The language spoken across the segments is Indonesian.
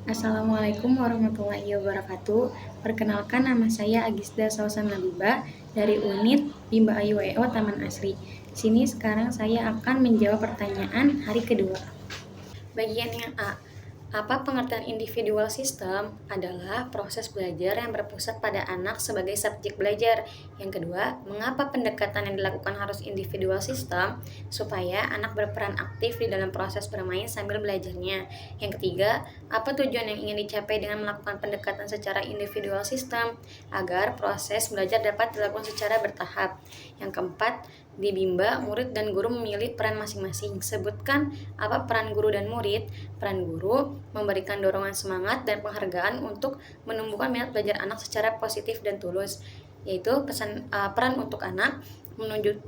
Assalamualaikum warahmatullahi wabarakatuh. Perkenalkan, nama saya Agisda Sausan Labiba dari unit Bimba Ayu WO Taman Asri. Sini sekarang saya akan menjawab pertanyaan hari kedua. Bagian yang A. Apa pengertian individual system? Adalah proses belajar yang berpusat pada anak sebagai subjek belajar. Yang kedua, mengapa pendekatan yang dilakukan harus individual system? Supaya anak berperan aktif di dalam proses bermain sambil belajarnya. Yang ketiga, apa tujuan yang ingin dicapai dengan melakukan pendekatan secara individual system? Agar proses belajar dapat dilakukan secara bertahap. Yang keempat, di Bimba, murid dan guru memilih peran masing-masing. Sebutkan apa peran guru dan murid. Peran guru memberikan dorongan semangat dan penghargaan untuk menumbuhkan minat belajar anak secara positif dan tulus, yaitu peran untuk anak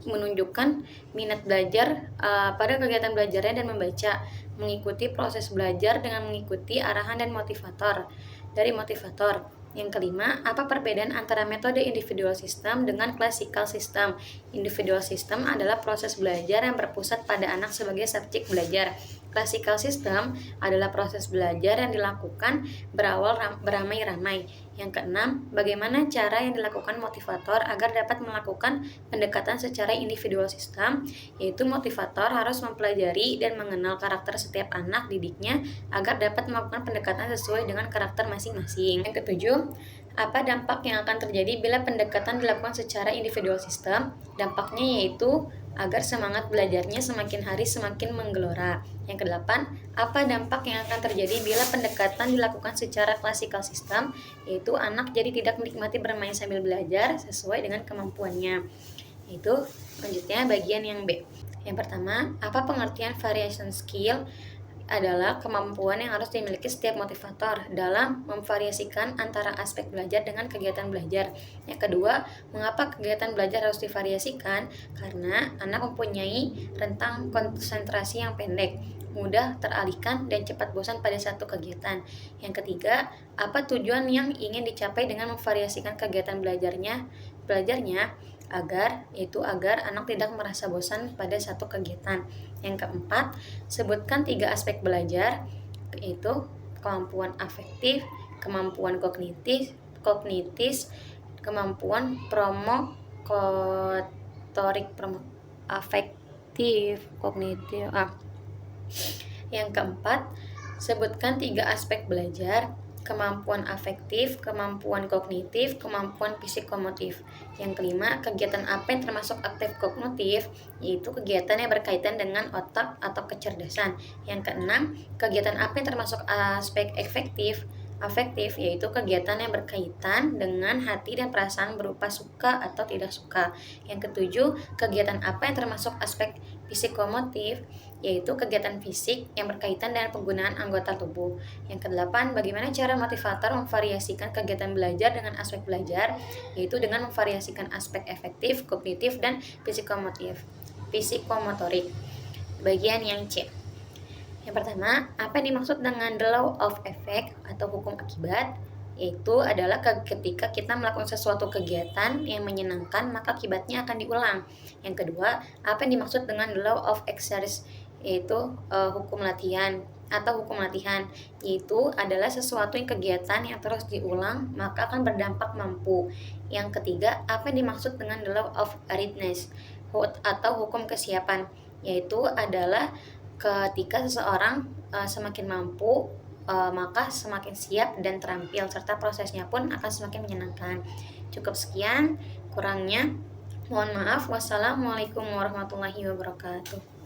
menunjukkan minat belajar pada kegiatan belajarnya dan membaca, mengikuti proses belajar dengan mengikuti arahan dan motivator dari motivator. Yang kelima, apa perbedaan antara metode individual system dengan classical system? Individual system adalah proses belajar yang berpusat pada anak sebagai subjek belajar. Classical system adalah proses belajar yang dilakukan berawal beramai-ramai. Yang keenam, bagaimana cara yang dilakukan motivator agar dapat melakukan pendekatan secara individual system? Yaitu motivator harus mempelajari dan mengenal karakter setiap anak didiknya agar dapat melakukan pendekatan sesuai dengan karakter masing-masing. Yang ketujuh, apa dampak yang akan terjadi bila pendekatan dilakukan secara individual system? Dampaknya yaitu agar semangat belajarnya semakin hari semakin menggelora. Yang kedelapan, apa dampak yang akan terjadi bila pendekatan dilakukan secara classical system? Yaitu anak jadi tidak menikmati bermain sambil belajar sesuai dengan kemampuannya. Itu selanjutnya bagian yang B. Yang pertama, apa pengertian variation skill? Adalah kemampuan yang harus dimiliki setiap motivator dalam memvariasikan antara aspek belajar dengan kegiatan belajar. Yang kedua, mengapa kegiatan belajar harus divariasikan? Karena anak mempunyai rentang konsentrasi yang pendek, mudah teralihkan dan cepat bosan pada satu kegiatan. Yang ketiga, apa tujuan yang ingin dicapai dengan memvariasikan kegiatan belajarnya agar anak tidak merasa bosan pada satu kegiatan. Yang keempat, sebutkan 3 aspek belajar, yaitu kemampuan afektif, kemampuan kognitif, kemampuan afektif, kognitif. Yang keempat, sebutkan 3 aspek belajar, kemampuan afektif, kemampuan kognitif, kemampuan psikomotif. Yang kelima, kegiatan apa yang termasuk aktif kognitif? Yaitu kegiatan yang berkaitan dengan otak atau kecerdasan. Yang keenam, kegiatan apa yang termasuk aspek afektif, yaitu kegiatan yang berkaitan dengan hati dan perasaan berupa suka atau tidak suka. Yang ketujuh, kegiatan apa yang termasuk aspek psikomotif, yaitu kegiatan fisik yang berkaitan dengan penggunaan anggota tubuh. Yang kedelapan, bagaimana cara motivator memvariasikan kegiatan belajar dengan aspek belajar, yaitu dengan memvariasikan aspek efektif, kognitif, dan psikomotorik. Bagian yang C. Yang pertama, apa yang dimaksud dengan the law of effect atau hukum akibat? Yaitu adalah ketika kita melakukan sesuatu kegiatan yang menyenangkan, maka akibatnya akan diulang. Yang kedua, apa yang dimaksud dengan the law of exercise? Yaitu hukum latihan, yaitu adalah sesuatu yang kegiatan yang terus diulang maka akan berdampak mampu. Yang ketiga, apa yang dimaksud dengan the law of readiness atau hukum kesiapan? Yaitu adalah ketika seseorang semakin mampu, maka semakin siap dan terampil, serta prosesnya pun akan semakin menyenangkan. Cukup sekian, kurangnya mohon maaf. Wassalamualaikum warahmatullahi wabarakatuh.